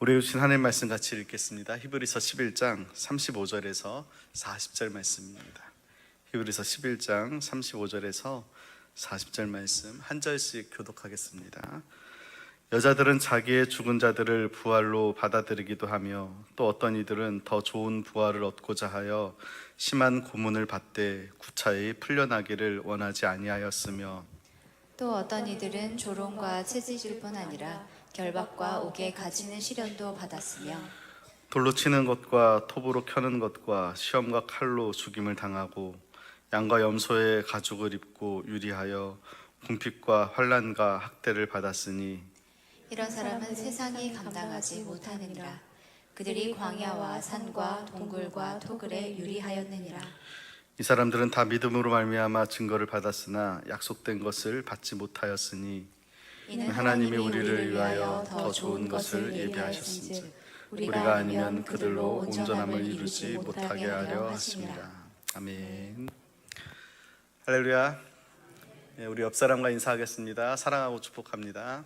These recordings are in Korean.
우리 주신 하나님 말씀 같이 읽겠습니다. 히브리서 11장 35절에서 40절 말씀입니다. 히브리서 11장 35절에서 40절 말씀 한 절씩 교독하겠습니다. 여자들은 자기의 죽은 자들을 부활로 받아들이기도 하며 또 어떤 이들은 더 좋은 부활을 얻고자 하여 심한 고문을 받되 구차히 풀려나기를 원하지 아니하였으며 또 어떤 이들은 조롱과 채찍일 뿐 아니라 결박과 옥에 갇히는 시련도 받았으며 돌로 치는 것과 톱으로 켜는 것과 시험과 칼로 죽임을 당하고 양과 염소의 가죽을 입고 유리하여 궁핍과 환난과 학대를 받았으니 이런 사람은 세상이 감당하지 못하느니라. 그들이 광야와 산과 동굴과 토굴에 유리하였느니라. 이 사람들은 다 믿음으로 말미암아 증거를 받았으나 약속된 것을 받지 못하였으니 이는 하나님이 우리를 위하여 더 좋은 것을 예비하셨은즉 우리가 아니면 그들로 온전함을 이루지 못하게 하려 하십니다. 아멘. 할렐루야. 우리 옆 사람과 인사하겠습니다. 사랑하고 축복합니다.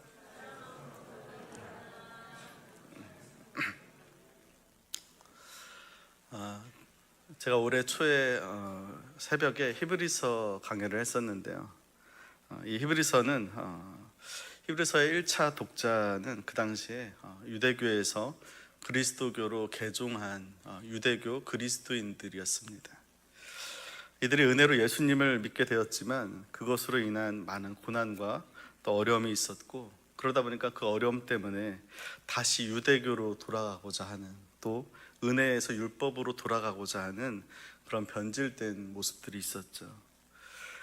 제가 올해 초에 새벽에 히브리서 강의를 했었는데요. 이 히브리서는 히브리서의 1차 독자는 그 당시에 유대교에서 그리스도교로 개종한 유대교 그리스도인들이었습니다. 이들이 은혜로 예수님을 믿게 되었지만 그것으로 인한 많은 고난과 또 어려움이 있었고, 그러다 보니까 그 어려움 때문에 다시 유대교로 돌아가고자 하는, 또 은혜에서 율법으로 돌아가고자 하는 그런 변질된 모습들이 있었죠.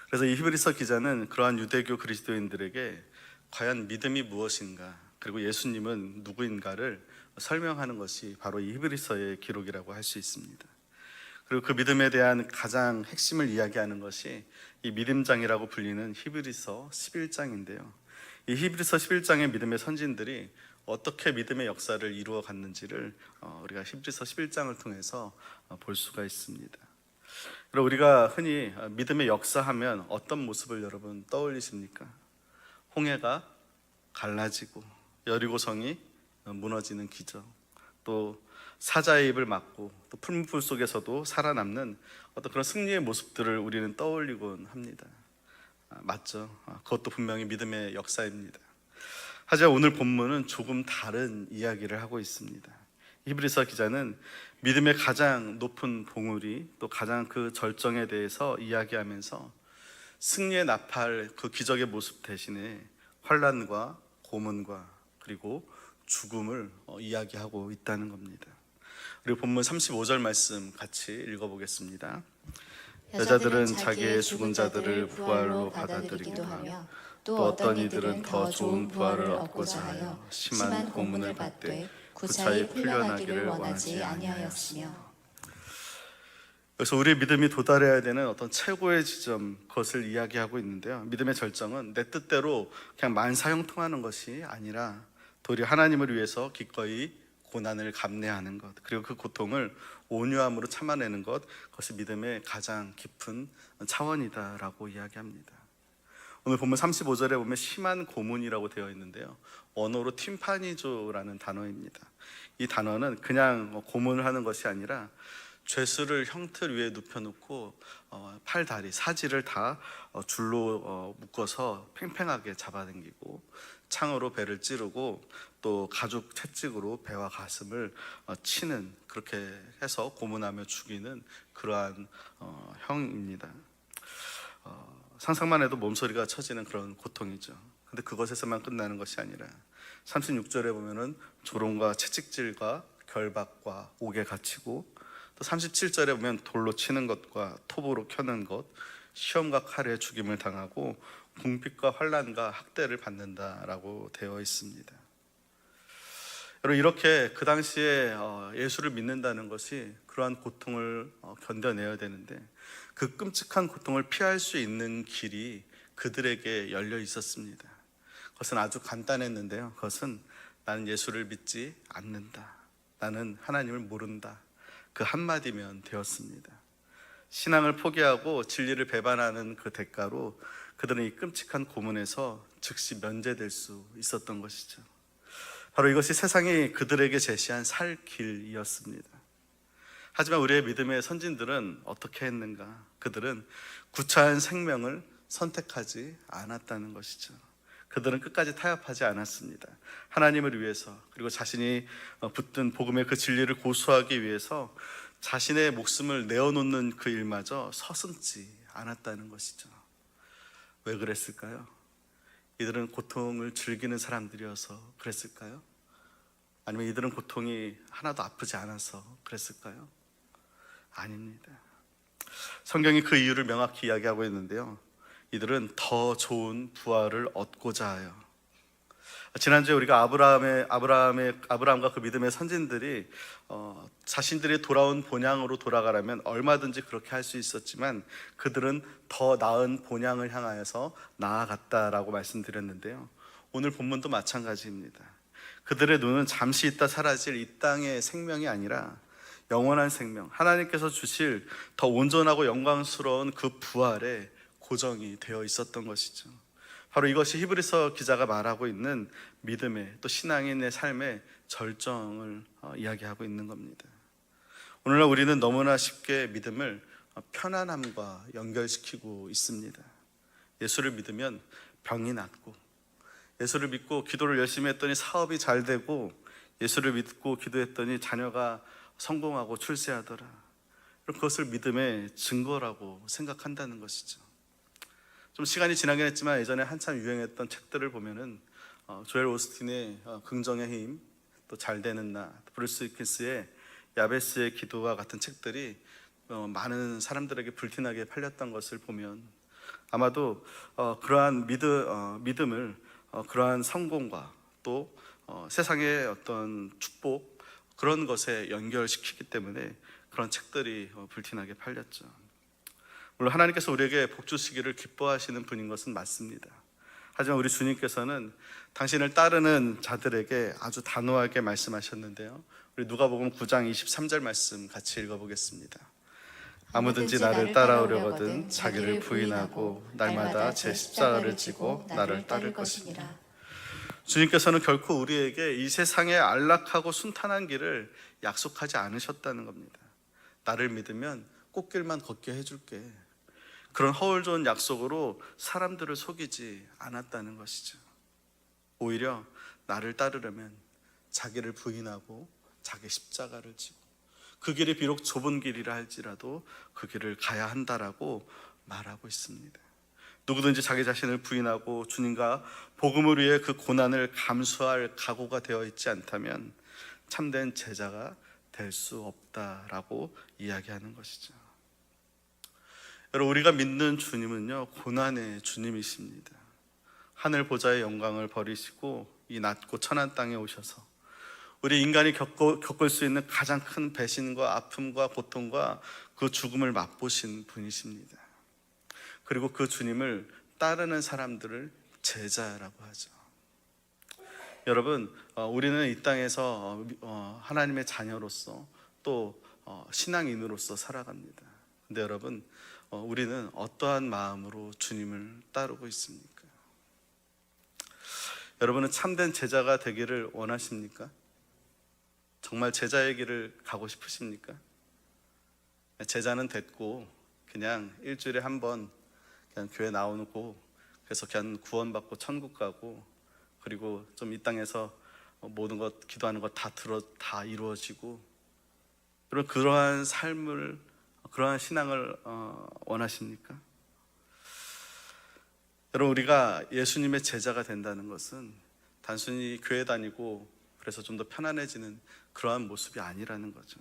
그래서 이 히브리서 기자는 그러한 유대교 그리스도인들에게 과연 믿음이 무엇인가, 그리고 예수님은 누구인가를 설명하는 것이 바로 이 히브리서의 기록이라고 할 수 있습니다. 그리고 그 믿음에 대한 가장 핵심을 이야기하는 것이 이 믿음장이라고 불리는 히브리서 11장인데요. 이 히브리서 11장의 믿음의 선진들이 어떻게 믿음의 역사를 이루어 갔는지를 우리가 히브리서 11장을 통해서 볼 수가 있습니다. 그리고 우리가 흔히 믿음의 역사하면 어떤 모습을 여러분 떠올리십니까? 홍해가 갈라지고 여리고성이 무너지는 기적, 또 사자의 입을 막고 또 풀무불 속에서도 살아남는 어떤 그런 승리의 모습들을 우리는 떠올리곤 합니다. 맞죠? 그것도 분명히 믿음의 역사입니다. 하지만 오늘 본문은 조금 다른 이야기를 하고 있습니다. 히브리서 기자는 믿음의 가장 높은 봉우리, 또 가장 그 절정에 대해서 이야기하면서 승리의 나팔, 그 기적의 모습 대신에 환난과 고문과 그리고 죽음을 이야기하고 있다는 겁니다. 그리고 본문 35절 말씀 같이 읽어보겠습니다. 여자들은 자기의 죽은 자들을 부활로 받아들이기도 하며 또 어떤 이들은 더 좋은 부활을 얻고자 하여 심한 고문을 받되 구차히 풀려나기를 원하지 아니하였으며. 그래서 우리의 믿음이 도달해야 되는 어떤 최고의 지점, 그것을 이야기하고 있는데요. 믿음의 절정은 내 뜻대로 그냥 만사형통하는 것이 아니라 도리어 하나님을 위해서 기꺼이 고난을 감내하는 것, 그리고 그 고통을 온유함으로 참아내는 것, 그것이 믿음의 가장 깊은 차원이다라고 이야기합니다. 오늘 본문 35절에 보면 심한 고문이라고 되어 있는데요, 원어로 팀파니조라는 단어입니다. 이 단어는 그냥 고문을 하는 것이 아니라 죄수를 형틀 위에 눕혀놓고 팔, 다리, 사지를 다 줄로 묶어서 팽팽하게 잡아당기고 창으로 배를 찌르고 또 가죽 채찍으로 배와 가슴을 치는, 그렇게 해서 고문하며 죽이는 그러한 형입니다. 상상만 해도 몸소리가 쳐지는 그런 고통이죠. 근데 그것에서만 끝나는 것이 아니라 36절에 보면은 조롱과 채찍질과 결박과 옥에 갇히고, 또 37절에 보면 돌로 치는 것과 톱으로 켜는 것, 시험과 칼에 죽임을 당하고 궁핍과 환난과 학대를 받는다라고 되어 있습니다. 여러분, 이렇게 그 당시에 예수를 믿는다는 것이 그러한 고통을 견뎌내야 되는데, 그 끔찍한 고통을 피할 수 있는 길이 그들에게 열려 있었습니다. 그것은 아주 간단했는데요, 그것은 나는 예수를 믿지 않는다, 나는 하나님을 모른다, 그 한마디면 되었습니다. 신앙을 포기하고 진리를 배반하는 그 대가로 그들은 이 끔찍한 고문에서 즉시 면제될 수 있었던 것이죠. 바로 이것이 세상이 그들에게 제시한 살 길이었습니다. 하지만 우리의 믿음의 선진들은 어떻게 했는가? 그들은 구차한 생명을 선택하지 않았다는 것이죠. 그들은 끝까지 타협하지 않았습니다. 하나님을 위해서, 그리고 자신이 붙든 복음의 그 진리를 고수하기 위해서 자신의 목숨을 내어놓는 그 일마저 서슴지 않았다는 것이죠. 왜 그랬을까요? 이들은 고통을 즐기는 사람들이어서 그랬을까요? 아니면 이들은 고통이 하나도 아프지 않아서 그랬을까요? 아닙니다. 성경이 그 이유를 명확히 이야기하고 있는데요, 이들은 더 좋은 부활을 얻고자 하여. 지난주에 우리가 아브라함과 그 믿음의 선진들이 자신들이 돌아온 본향으로 돌아가라면 얼마든지 그렇게 할 수 있었지만 그들은 더 나은 본향을 향하여서 나아갔다라고 말씀드렸는데요, 오늘 본문도 마찬가지입니다. 그들의 눈은 잠시 있다 사라질 이 땅의 생명이 아니라 영원한 생명, 하나님께서 주실 더 온전하고 영광스러운 그 부활에 고정이 되어 있었던 것이죠. 바로 이것이 히브리서 기자가 말하고 있는 믿음의, 또 신앙인의 삶의 절정을 이야기하고 있는 겁니다. 오늘날 우리는 너무나 쉽게 믿음을 편안함과 연결시키고 있습니다. 예수를 믿으면 병이 낫고, 예수를 믿고 기도를 열심히 했더니 사업이 잘 되고, 예수를 믿고 기도했더니 자녀가 성공하고 출세하더라. 그것을 믿음의 증거라고 생각한다는 것이죠. 좀 시간이 지나긴 했지만 예전에 한참 유행했던 책들을 보면은 조엘 오스틴의 긍정의 힘, 또 잘 되는 나, 브루스 위킨스의 야베스의 기도와 같은 책들이 많은 사람들에게 불티나게 팔렸던 것을 보면 아마도 그러한 믿음을 그러한 성공과 또 세상의 어떤 축복, 그런 것에 연결시키기 때문에 그런 책들이 불티나게 팔렸죠. 물론 하나님께서 우리에게 복 주시기를 기뻐하시는 분인 것은 맞습니다. 하지만 우리 주님께서는 당신을 따르는 자들에게 아주 단호하게 말씀하셨는데요, 우리 누가복음 9장 23절 말씀 같이 읽어보겠습니다. 아무든지 나를 따라오려거든 자기를 부인하고 날마다 제 십자가를 지고 나를 따를 것이니라. 주님께서는 결코 우리에게 이 세상의 안락하고 순탄한 길을 약속하지 않으셨다는 겁니다. 나를 믿으면 꽃길만 걷게 해줄게, 그런 허울 좋은 약속으로 사람들을 속이지 않았다는 것이죠. 오히려 나를 따르려면 자기를 부인하고 자기 십자가를 지고, 그 길이 비록 좁은 길이라 할지라도 그 길을 가야 한다라고 말하고 있습니다. 누구든지 자기 자신을 부인하고 주님과 복음을 위해 그 고난을 감수할 각오가 되어 있지 않다면 참된 제자가 될 수 없다라고 이야기하는 것이죠. 여러분, 우리가 믿는 주님은요, 고난의 주님이십니다. 하늘 보좌의 영광을 버리시고 이 낮고 천한 땅에 오셔서 우리 인간이 겪을 수 있는 가장 큰 배신과 아픔과 고통과 그 죽음을 맛보신 분이십니다. 그리고 그 주님을 따르는 사람들을 제자라고 하죠. 여러분, 우리는 이 땅에서 하나님의 자녀로서 또 신앙인으로서 살아갑니다. 근데 여러분, 우리는 어떠한 마음으로 주님을 따르고 있습니까? 여러분은 참된 제자가 되기를 원하십니까? 정말 제자의 길을 가고 싶으십니까? 제자는 됐고 그냥 일주일에 한 번 그냥 교회 나오고, 그래서 그냥 구원받고 천국 가고, 그리고 좀 이 땅에서 모든 것 기도하는 것 다 이루어지고, 여러분, 그러한 삶을, 그러한 신앙을 원하십니까? 여러분, 우리가 예수님의 제자가 된다는 것은 단순히 교회 다니고 그래서 좀 더 편안해지는 그러한 모습이 아니라는 거죠.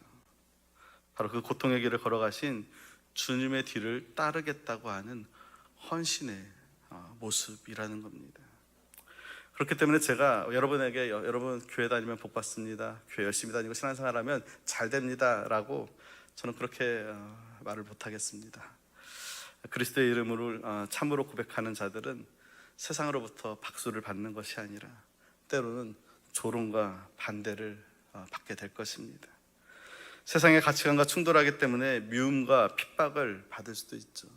바로 그 고통의 길을 걸어가신 주님의 뒤를 따르겠다고 하는 헌신의 모습이라는 겁니다. 그렇기 때문에 제가 여러분에게 여러분 교회 다니면 복 받습니다, 교회 열심히 다니고 신앙생활하면 잘 됩니다 라고 저는 그렇게 말을 못하겠습니다. 그리스도의 이름으로 참으로 고백하는 자들은 세상으로부터 박수를 받는 것이 아니라 때로는 조롱과 반대를 받게 될 것입니다. 세상의 가치관과 충돌하기 때문에 미움과 핍박을 받을 수도 있죠.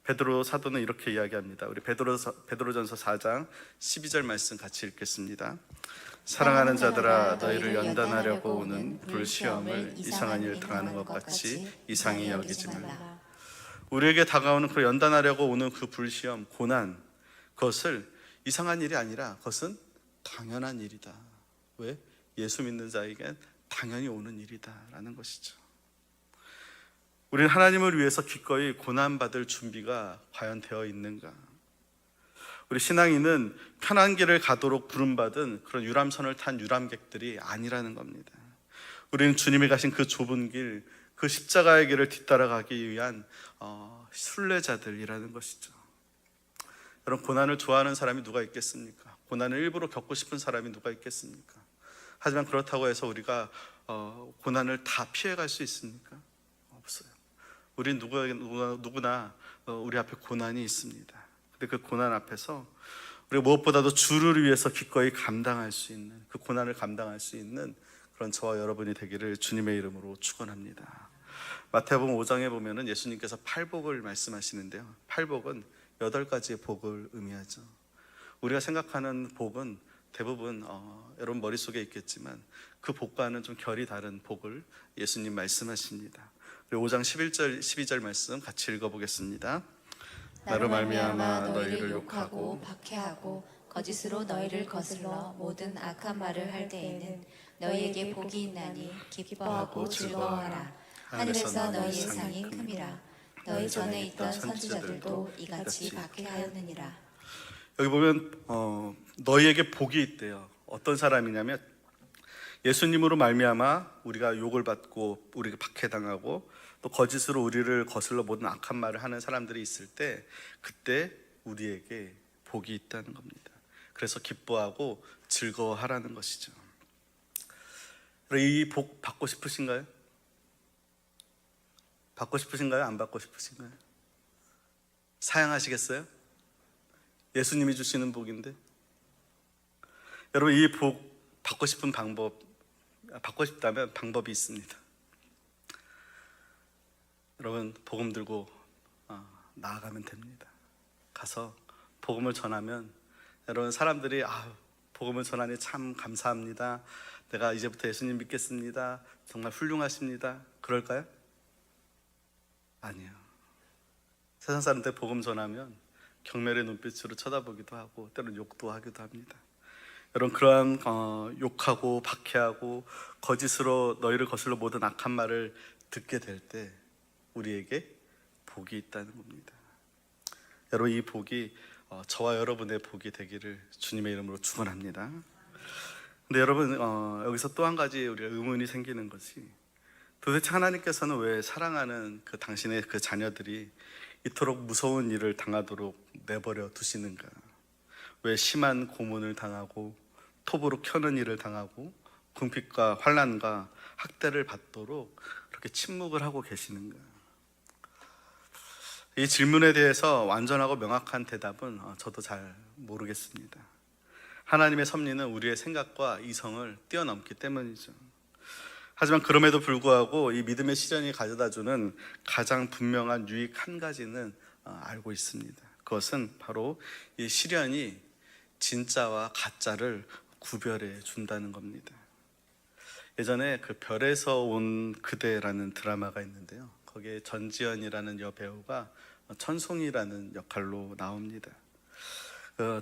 베드로 사도는 이렇게 이야기합니다. 우리 베드로전서 4장 12절 말씀 같이 읽겠습니다. 사랑하는 자들아, 너희를 연단하려고 오는 불시험을 이상한 일 당하는 것 같이 이상히 여기지 말라. 우리에게 다가오는 그 연단하려고 오는 그 불시험, 고난, 그것을 이상한 일이 아니라 그것은 당연한 일이다. 왜? 예수 믿는 자에겐 당연히 오는 일이다라는 것이죠. 우리는 하나님을 위해서 기꺼이 고난받을 준비가 과연 되어 있는가? 우리 신앙인은 편한 길을 가도록 부름받은 그런 유람선을 탄 유람객들이 아니라는 겁니다. 우리는 주님이 가신 그 좁은 길, 그 십자가의 길을 뒤따라가기 위한 순례자들이라는 것이죠. 여러분, 고난을 좋아하는 사람이 누가 있겠습니까? 고난을 일부러 겪고 싶은 사람이 누가 있겠습니까? 하지만 그렇다고 해서 우리가 고난을 다 피해갈 수 있습니까? 없어요. 우린 누구나 우리 앞에 고난이 있습니다. 근데 그 고난 앞에서 우리가 무엇보다도 주를 위해서 기꺼이 감당할 수 있는, 그 고난을 감당할 수 있는 그런 저와 여러분이 되기를 주님의 이름으로 축원합니다. 마태복음 5장에 보면은 예수님께서 팔복을 말씀하시는데요, 팔복은 8가지의 복을 의미하죠. 우리가 생각하는 복은 대부분 여러분 머릿속에 있겠지만 그 복과는 좀 결이 다른 복을 예수님 말씀하십니다. 5장 11절 12절 말씀 같이 읽어보겠습니다. 나로 말미암아 너희를 욕하고 박해하고 거짓으로 너희를 거슬러 모든 악한 말을 할 때에는 너희에게 복이 있나니 기뻐하고 즐거워하라. 하늘에서 너희의 상이 큼이라. 너희 전에 있던 선지자들도 이같이 박해하였느니라. 여기 보면 너희에게 복이 있대요. 어떤 사람이냐면 예수님으로 말미암아 우리가 욕을 받고 우리가 박해당하고 또 거짓으로 우리를 거슬러 모든 악한 말을 하는 사람들이 있을 때, 그때 우리에게 복이 있다는 겁니다. 그래서 기뻐하고 즐거워하라는 것이죠. 이 복 받고 싶으신가요? 받고 싶으신가요? 안 받고 싶으신가요? 사양하시겠어요? 예수님이 주시는 복인데. 여러분, 이 복 받고 싶은 방법, 받고 싶다면 방법이 있습니다. 여러분, 복음 들고 나아가면 됩니다. 가서 복음을 전하면, 여러분, 사람들이 복음을 전하니 참 감사합니다, 내가 이제부터 예수님 믿겠습니다, 정말 훌륭하십니다, 그럴까요? 아니요. 세상 사람들 복음 전하면 경멸의 눈빛으로 쳐다보기도 하고 때로는 욕도 하기도 합니다. 여러분, 그러한 욕하고 박해하고 거짓으로 너희를 거슬러 모든 악한 말을 듣게 될 때 우리에게 복이 있다는 겁니다. 여러분, 이 복이 저와 여러분의 복이 되기를 주님의 이름으로 축원합니다. 근데 여러분, 여기서 또 한 가지 우리가 의문이 생기는 것이, 도대체 하나님께서는 왜 사랑하는 그 당신의 그 자녀들이 이토록 무서운 일을 당하도록 내버려 두시는가? 왜 심한 고문을 당하고 톱으로 켜는 일을 당하고 궁핍과 환난과 학대를 받도록 그렇게 침묵을 하고 계시는가? 이 질문에 대해서 완전하고 명확한 대답은 저도 잘 모르겠습니다. 하나님의 섭리는 우리의 생각과 이성을 뛰어넘기 때문이죠. 하지만 그럼에도 불구하고 이 믿음의 시련이 가져다주는 가장 분명한 유익 한 가지는 알고 있습니다. 그것은 바로 이 시련이 진짜와 가짜를 구별해 준다는 겁니다. 예전에 그 별에서 온 그대라는 드라마가 있는데요, 거기에 전지현이라는 여배우가 천송이라는 역할로 나옵니다.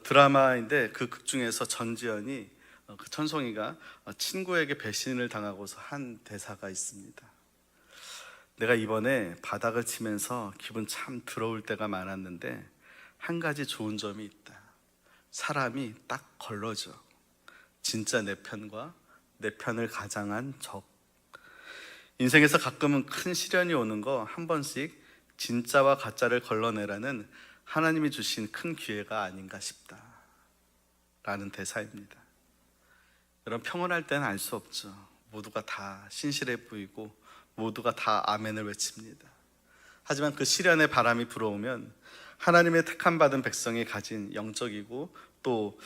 드라마인데 그 극 중에서 전지현이, 그 천송이가 친구에게 배신을 당하고서 한 대사가 있습니다. 내가 이번에 바닥을 치면서 기분 참 더러울 때가 많았는데 한 가지 좋은 점이 있다. 사람이 딱 걸러져. 진짜 내 편과 내 편을 가장한 적. 인생에서 가끔은 큰 시련이 오는 거 한 번씩 진짜와 가짜를 걸러내라는 하나님이 주신 큰 기회가 아닌가 싶다 라는 대사입니다. 여러분, 평온할 때는 알 수 없죠. 모두가 다 신실해 보이고 모두가 다 아멘을 외칩니다. 하지만 그 시련의 바람이 불어오면 하나님의 택함 받은 백성이 가진 영적이고 또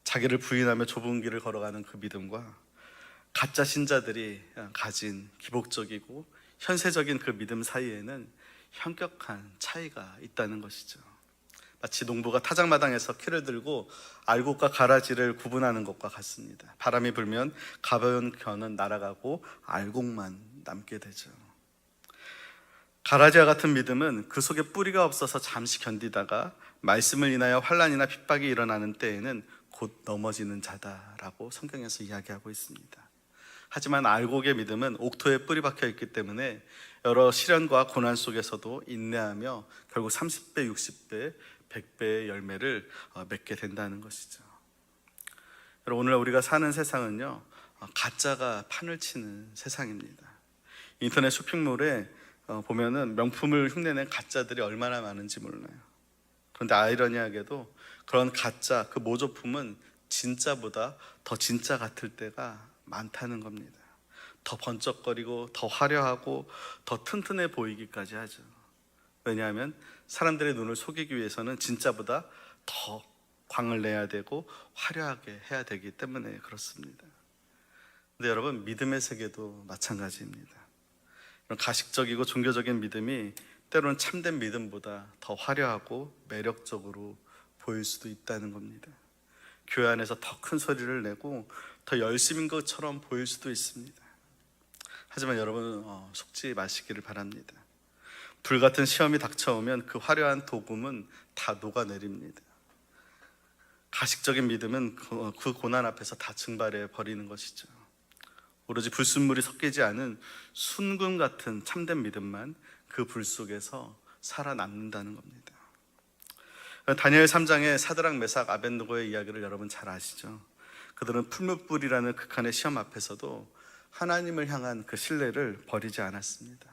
자기를 부인하며 좁은 길을 걸어가는 그 믿음과 가짜 신자들이 가진 기복적이고 현세적인 그 믿음 사이에는 현격한 차이가 있다는 것이죠. 마치 농부가 타작마당에서 키를 들고 알곡과 가라지를 구분하는 것과 같습니다. 바람이 불면 가벼운 견은 날아가고 알곡만 남게 되죠. 가라지와 같은 믿음은 그 속에 뿌리가 없어서 잠시 견디다가 말씀을 인하여 환난이나 핍박이 일어나는 때에는 곧 넘어지는 자다라고 성경에서 이야기하고 있습니다. 하지만 알곡의 믿음은 옥토에 뿌리 박혀 있기 때문에 여러 시련과 고난 속에서도 인내하며 결국 30배, 60배, 100배의 열매를 맺게 된다는 것이죠. 여러분, 오늘 우리가 사는 세상은요, 가짜가 판을 치는 세상입니다. 인터넷 쇼핑몰에 보면은 명품을 흉내낸 가짜들이 얼마나 많은지 몰라요. 그런데 아이러니하게도 그런 가짜, 그 모조품은 진짜보다 더 진짜 같을 때가 많다는 겁니다. 더 번쩍거리고 더 화려하고 더 튼튼해 보이기까지 하죠. 왜냐하면 사람들의 눈을 속이기 위해서는 진짜보다 더 광을 내야 되고 화려하게 해야 되기 때문에 그렇습니다. 근데 여러분, 믿음의 세계도 마찬가지입니다. 이런 가식적이고 종교적인 믿음이 때로는 참된 믿음보다 더 화려하고 매력적으로 보일 수도 있다는 겁니다. 교회 안에서 더 큰 소리를 내고 더 열심인 것처럼 보일 수도 있습니다. 하지만 여러분, 속지 마시기를 바랍니다. 불같은 시험이 닥쳐오면 그 화려한 도금은 다 녹아내립니다. 가식적인 믿음은 그 고난 앞에서 다 증발해 버리는 것이죠. 오로지 불순물이 섞이지 않은 순금 같은 참된 믿음만 그 불 속에서 살아남는다는 겁니다. 다니엘 3장의 사드락, 메삭, 아벳느고의 이야기를 여러분 잘 아시죠? 그들은 풀무불이라는 극한의 시험 앞에서도 하나님을 향한 그 신뢰를 버리지 않았습니다.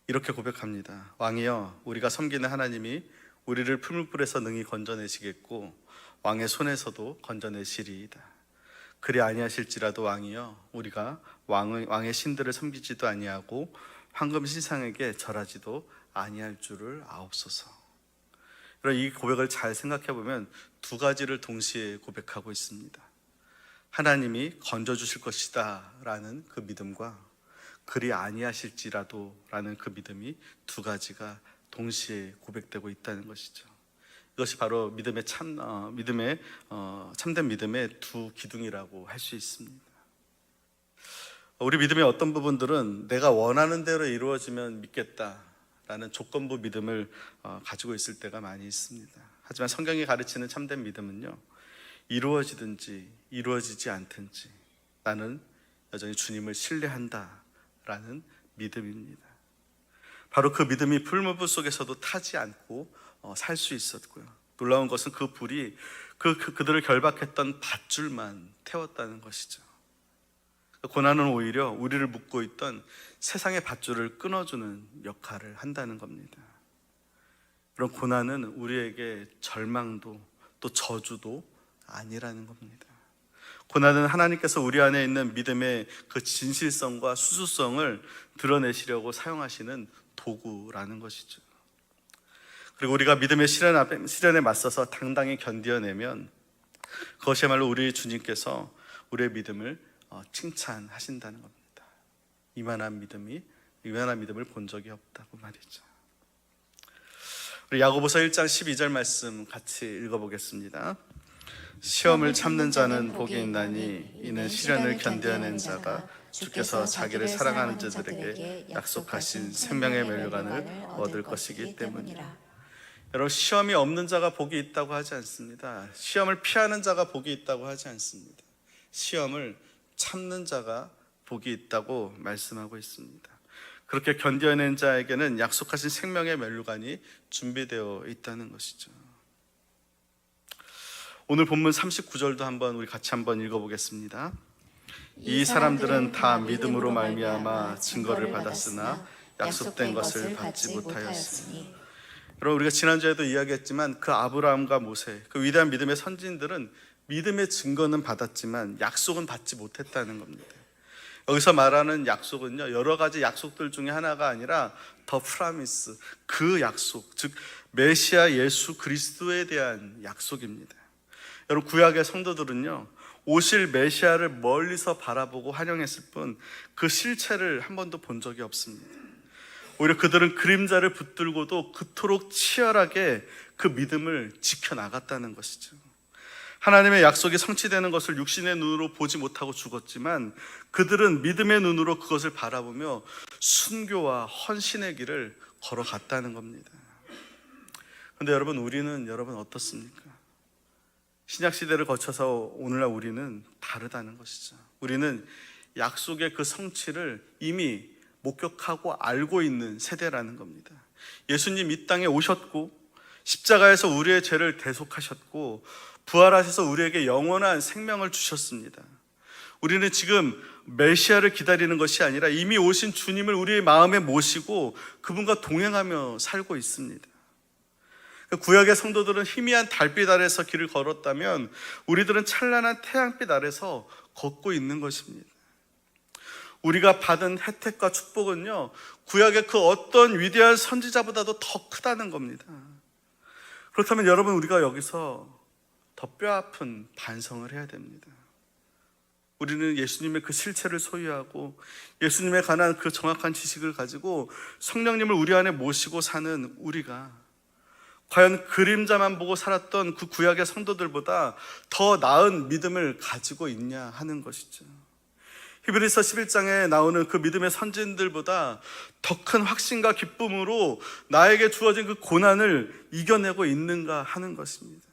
이렇게 고백합니다. 왕이여, 우리가 섬기는 하나님이 우리를 풀무불에서 능히 건져내시겠고 왕의 손에서도 건져내시리이다. 그리 아니하실지라도 왕이여, 우리가 왕의 신들을 섬기지도 아니하고 황금 신상에게 절하지도 아니할 줄을 아옵소서. 이 고백을 잘 생각해 보면 두 가지를 동시에 고백하고 있습니다. 하나님이 건져주실 것이다 라는 그 믿음과 그리 아니하실지라도 라는 그 믿음이 두 가지가 동시에 고백되고 있다는 것이죠. 이것이 바로 참된 믿음의 두 기둥이라고 할 수 있습니다. 우리 믿음의 어떤 부분들은 내가 원하는 대로 이루어지면 믿겠다라는 조건부 믿음을 가지고 있을 때가 많이 있습니다. 하지만 성경이 가르치는 참된 믿음은요, 이루어지든지 이루어지지 않든지 나는 여전히 주님을 신뢰한다라는 믿음입니다. 바로 그 믿음이 풀무불 속에서도 타지 않고 살 수 있었고요. 놀라운 것은 그 불이 그들을 결박했던 밧줄만 태웠다는 것이죠. 고난은 오히려 우리를 묶고 있던 세상의 밧줄을 끊어주는 역할을 한다는 겁니다. 그런 고난은 우리에게 절망도 또 저주도 아니라는 겁니다. 고난은 하나님께서 우리 안에 있는 믿음의 그 진실성과 수수성을 드러내시려고 사용하시는 도구라는 것이죠. 그리고 우리가 믿음의 시련에 맞서서 당당히 견뎌내면 그것이야말로 우리 주님께서 우리의 믿음을 칭찬하신다는 겁니다. 이만한 믿음을 본 적이 없다고 말이죠. 우리 야고보서 1장 12절 말씀 같이 읽어보겠습니다. 시험을 참는 자는 복이 있나니 이는 시련을 견뎌낸 자가 주께서 자기를 사랑하는 자들에게 약속하신 생명의 멸류관을 얻을 것이기 때문이라. 여러분, 시험이 없는 자가 복이 있다고 하지 않습니다. 시험을 피하는 자가 복이 있다고 하지 않습니다. 시험을 참는 자가 복이 있다고 말씀하고 있습니다. 그렇게 견뎌낸 자에게는 약속하신 생명의 멸류관이 준비되어 있다는 것이죠. 오늘 본문 39절도 우리 같이 한번 읽어보겠습니다. 이 사람들은 다 믿음으로 말미암아 증거를 받았으나 약속된 것을 받지 못하였으니. 여러분, 우리가 지난주에도 이야기했지만 그 아브라함과 모세, 그 위대한 믿음의 선진들은 믿음의 증거는 받았지만 약속은 받지 못했다는 겁니다. 여기서 말하는 약속은요, 여러 가지 약속들 중에 하나가 아니라 더 프라미스, 그 약속, 즉 메시아 예수 그리스도에 대한 약속입니다. 여러분, 구약의 성도들은요, 오실 메시아를 멀리서 바라보고 환영했을 뿐 그 실체를 한 번도 본 적이 없습니다. 오히려 그들은 그림자를 붙들고도 그토록 치열하게 그 믿음을 지켜나갔다는 것이죠. 하나님의 약속이 성취되는 것을 육신의 눈으로 보지 못하고 죽었지만 그들은 믿음의 눈으로 그것을 바라보며 순교와 헌신의 길을 걸어갔다는 겁니다. 그런데 여러분 어떻습니까? 신약시대를 거쳐서 오늘날 우리는 다르다는 것이죠. 우리는 약속의 그 성취를 이미 목격하고 알고 있는 세대라는 겁니다. 예수님 이 땅에 오셨고 십자가에서 우리의 죄를 대속하셨고 부활하셔서 우리에게 영원한 생명을 주셨습니다. 우리는 지금 메시아를 기다리는 것이 아니라 이미 오신 주님을 우리의 마음에 모시고 그분과 동행하며 살고 있습니다. 구약의 성도들은 희미한 달빛 아래서 길을 걸었다면 우리들은 찬란한 태양빛 아래서 걷고 있는 것입니다. 우리가 받은 혜택과 축복은요, 구약의 그 어떤 위대한 선지자보다도 더 크다는 겁니다. 그렇다면 여러분, 우리가 여기서 더 뼈아픈 반성을 해야 됩니다. 우리는 예수님의 그 실체를 소유하고 예수님에 관한 그 정확한 지식을 가지고 성령님을 우리 안에 모시고 사는 우리가 과연 그림자만 보고 살았던 그 구약의 성도들보다 더 나은 믿음을 가지고 있냐 하는 것이죠. 히브리서 11장에 나오는 그 믿음의 선진들보다 더 큰 확신과 기쁨으로 나에게 주어진 그 고난을 이겨내고 있는가 하는 것입니다.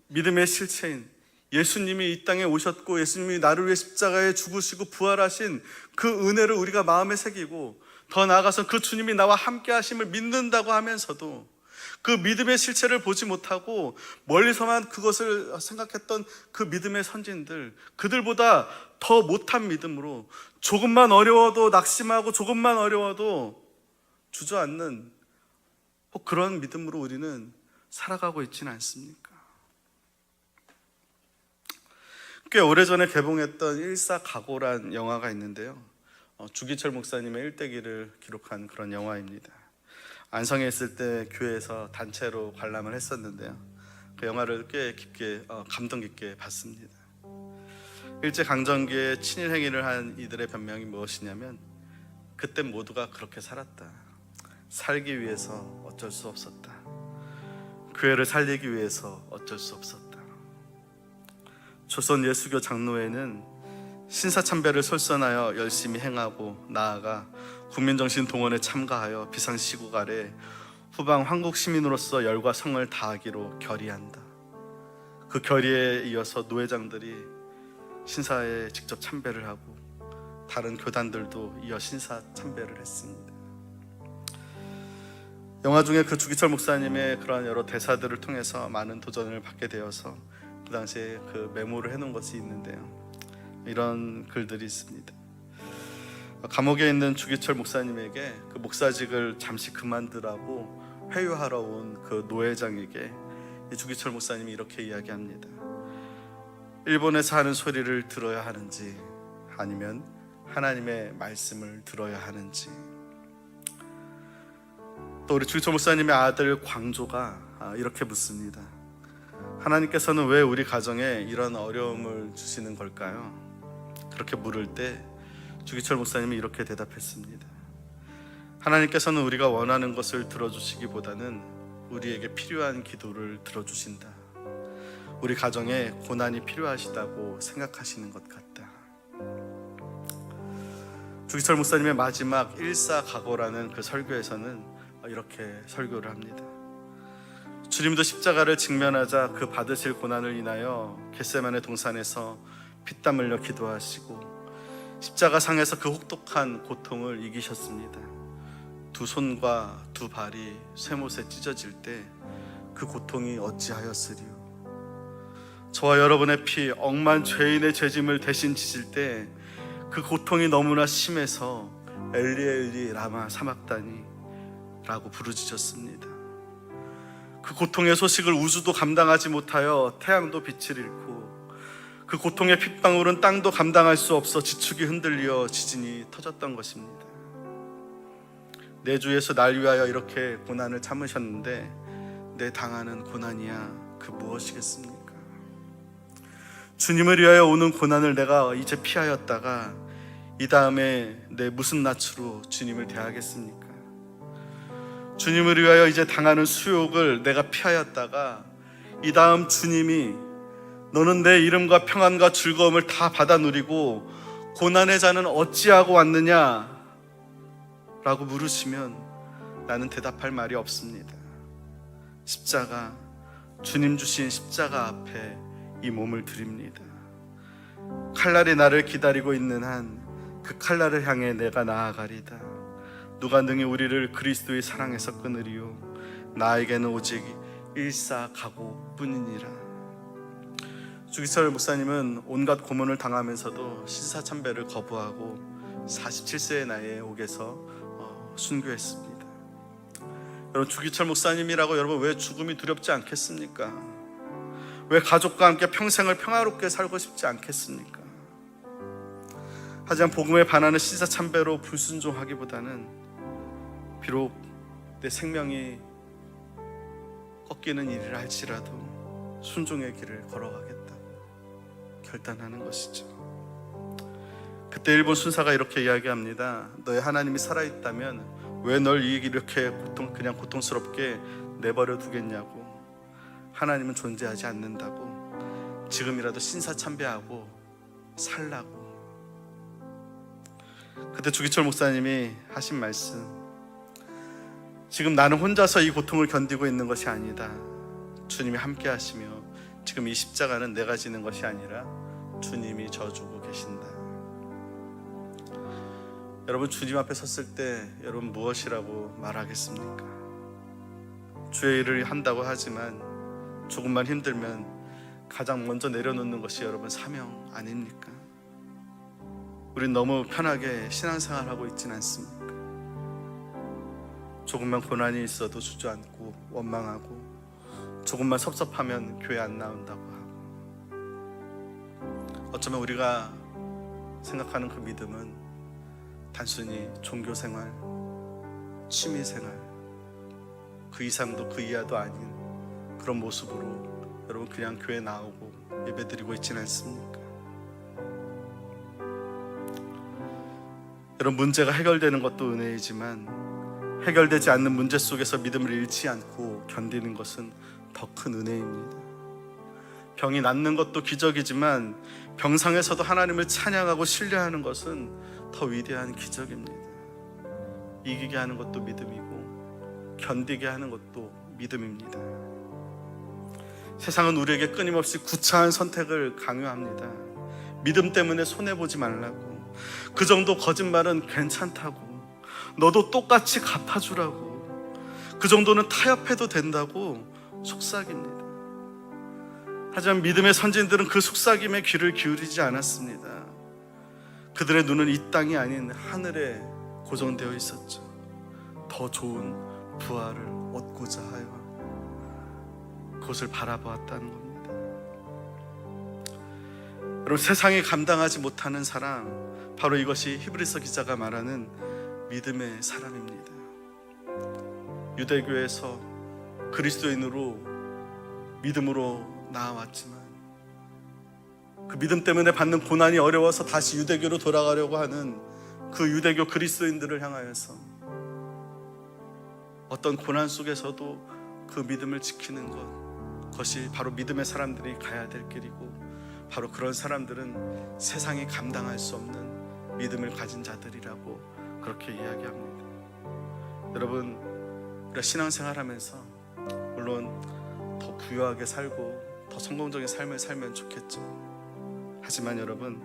믿음의 실체인 예수님이 이 땅에 오셨고 예수님이 나를 위해 십자가에 죽으시고 부활하신 그 은혜를 우리가 마음에 새기고 더 나아가서 그 주님이 나와 함께 하심을 믿는다고 하면서도 그 믿음의 실체를 보지 못하고 멀리서만 그것을 생각했던 그 믿음의 선진들, 그들보다 더 못한 믿음으로 조금만 어려워도 낙심하고 조금만 어려워도 주저앉는 그런 믿음으로 우리는 살아가고 있지는 않습니까? 꽤 오래전에 개봉했던 일사각오란 영화가 있는데요, 주기철 목사님의 일대기를 기록한 그런 영화입니다. 안성에 있을 때 교회에서 단체로 관람을 했었는데요, 그 영화를 꽤 깊게 감동 깊게 봤습니다. 일제강점기에 친일 행위를 한 이들의 변명이 무엇이냐면 그때 모두가 그렇게 살았다. 살기 위해서 어쩔 수 없었다. 교회를 살리기 위해서 어쩔 수 없었다. 조선 예수교 장로회는 신사참배를 솔선하여 열심히 행하고 나아가 국민정신 동원에 참가하여 비상시국 아래 후방 한국 시민으로서 열과 성을 다하기로 결의한다. 그 결의에 이어서 노회장들이 신사에 직접 참배를 하고 다른 교단들도 이어 신사 참배를 했습니다. 영화 중에 그 주기철 목사님의 그러한 여러 대사들을 통해서 많은 도전을 받게 되어서 그 당시에 그 메모를 해놓은 것이 있는데요, 이런 글들이 있습니다. 감옥에 있는 주기철 목사님에게 그 목사직을 잠시 그만두라고 회유하러 온 그 노회장에게 이 주기철 목사님이 이렇게 이야기합니다. 일본에서 하는 소리를 들어야 하는지 아니면 하나님의 말씀을 들어야 하는지. 또 우리 주기철 목사님의 아들 광조가 이렇게 묻습니다. 하나님께서는 왜 우리 가정에 이런 어려움을 주시는 걸까요? 그렇게 물을 때 주기철 목사님이 이렇게 대답했습니다. 하나님께서는 우리가 원하는 것을 들어주시기보다는 우리에게 필요한 기도를 들어주신다. 우리 가정에 고난이 필요하시다고 생각하시는 것 같다. 주기철 목사님의 마지막 일사각오라는 그 설교에서는 이렇게 설교를 합니다. 주님도 십자가를 직면하자 그 받으실 고난을 인하여 겟세마네 동산에서 피땀 흘려 기도하시고 십자가 상에서 그 혹독한 고통을 이기셨습니다. 두 손과 두 발이 쇠못에 찢어질 때 그 고통이 어찌하였으리요. 저와 여러분의 피 억만 죄인의 죄짐을 대신 지실 때 그 고통이 너무나 심해서 엘리 엘리 라마 사막다니 라고 부르짖었습니다. 그 고통의 소식을 우주도 감당하지 못하여 태양도 빛을 잃고 그 고통의 핏방울은 땅도 감당할 수 없어 지축이 흔들려 지진이 터졌던 것입니다. 내 주 예수 날 위하여 이렇게 고난을 참으셨는데 내 당하는 고난이야 그 무엇이겠습니까? 주님을 위하여 오는 고난을 내가 이제 피하였다가 이 다음에 내 무슨 낯으로 주님을 대하겠습니까? 주님을 위하여 이제 당하는 수욕을 내가 피하였다가 이 다음 주님이 너는 내 이름과 평안과 즐거움을 다 받아 누리고 고난의 자는 어찌하고 왔느냐 라고 물으시면 나는 대답할 말이 없습니다. 십자가, 주님 주신 십자가 앞에 이 몸을 드립니다. 칼날이 나를 기다리고 있는 한 그 칼날을 향해 내가 나아가리다. 누가 능히 우리를 그리스도의 사랑에서 끊으리요? 나에게는 오직 일사각오뿐이니라. 주기철 목사님은 온갖 고문을 당하면서도 신사참배를 거부하고 47세의 나이에 옥에서 순교했습니다. 여러분, 주기철 목사님이라고 여러분 왜 죽음이 두렵지 않겠습니까? 왜 가족과 함께 평생을 평화롭게 살고 싶지 않겠습니까? 하지만 복음에 반하는 신사참배로 불순종하기보다는 비록 내 생명이 꺾이는 일이라 할지라도 순종의 길을 걸어가겠다 결단하는 것이죠. 그때 일본 순사가 이렇게 이야기합니다. 너의 하나님이 살아있다면 왜 널 이렇게 그냥 고통스럽게 내버려 두겠냐고. 하나님은 존재하지 않는다고. 지금이라도 신사참배하고 살라고. 그때 주기철 목사님이 하신 말씀, 지금 나는 혼자서 이 고통을 견디고 있는 것이 아니다. 주님이 함께 하시며 지금 이 십자가는 내가 지는 것이 아니라 주님이 져주고 계신다. 여러분, 주님 앞에 섰을 때 여러분 무엇이라고 말하겠습니까? 주의 일을 한다고 하지만 조금만 힘들면 가장 먼저 내려놓는 것이 여러분 사명 아닙니까? 우린 너무 편하게 신앙생활하고 있진 않습니까? 조금만 고난이 있어도 주저앉고 원망하고, 조금만 섭섭하면 교회 안 나온다고 하고, 어쩌면 우리가 생각하는 그 믿음은 단순히 종교생활, 취미생활, 그 이상도 그 이하도 아닌 그런 모습으로 여러분 그냥 교회 나오고 예배드리고 있지는 않습니까? 여러분, 문제가 해결되는 것도 은혜이지만 해결되지 않는 문제 속에서 믿음을 잃지 않고 견디는 것은 더 큰 은혜입니다. 병이 낫는 것도 기적이지만 병상에서도 하나님을 찬양하고 신뢰하는 것은 더 위대한 기적입니다. 이기게 하는 것도 믿음이고 견디게 하는 것도 믿음입니다. 세상은 우리에게 끊임없이 구차한 선택을 강요합니다. 믿음 때문에 손해보지 말라고, 그 정도 거짓말은 괜찮다고, 너도 똑같이 갚아주라고, 그 정도는 타협해도 된다고 속삭입니다. 하지만 믿음의 선진들은 그 속삭임에 귀를 기울이지 않았습니다. 그들의 눈은 이 땅이 아닌 하늘에 고정되어 있었죠. 더 좋은 부활을 얻고자 하여 그것을 바라보았다는 겁니다. 여러분, 세상이 감당하지 못하는 사람, 바로 이것이 히브리서 기자가 말하는 믿음의 사람입니다. 유대교에서 그리스도인으로 믿음으로 나아왔지만 그 믿음 때문에 받는 고난이 어려워서 다시 유대교로 돌아가려고 하는 그 유대교 그리스도인들을 향하여서 어떤 고난 속에서도 그 믿음을 지키는 그것이 바로 믿음의 사람들이 가야 될 길이고, 바로 그런 사람들은 세상이 감당할 수 없는 믿음을 가진 자들이라고 그렇게 이야기합니다. 여러분, 우리가 신앙생활하면서 물론 더 부유하게 살고 더 성공적인 삶을 살면 좋겠죠. 하지만 여러분,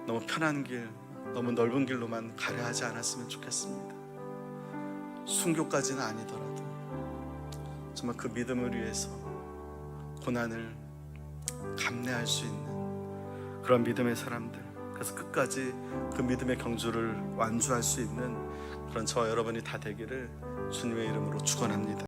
너무 편한 길, 너무 넓은 길로만 가려 하지 않았으면 좋겠습니다. 순교까지는 아니더라도 정말 그 믿음을 위해서 고난을 감내할 수 있는 그런 믿음의 사람들, 그래서 끝까지 그 믿음의 경주를 완주할 수 있는 그런 저와 여러분이 다 되기를 주님의 이름으로 축원합니다.